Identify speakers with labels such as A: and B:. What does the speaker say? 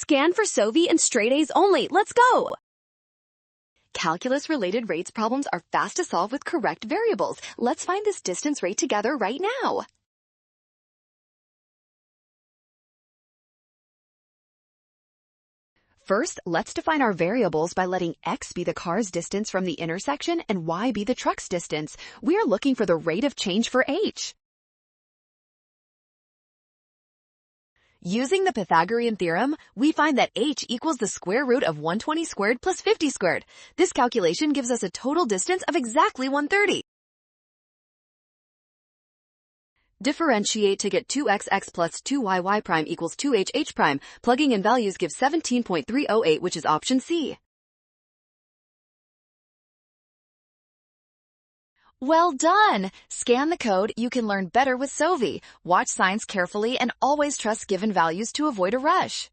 A: Scan for Sovi and straight A's only. Let's go! Calculus-related rates problems are fast to solve with correct variables. Let's find this distance rate together right now. First, let's define our variables by letting x be the car's distance from the intersection and y be the truck's distance. We are looking for the rate of change for h. Using the Pythagorean theorem, we find that h equals the square root of 120 squared plus 50 squared. This calculation gives us a total distance of exactly 130. Differentiate to get 2xx plus 2yy prime equals 2hh prime. Plugging in values gives 17.308, which is option C. Well done! Scan the code. You can learn better with Sovi. Watch signs carefully and always trust given values to avoid a rush.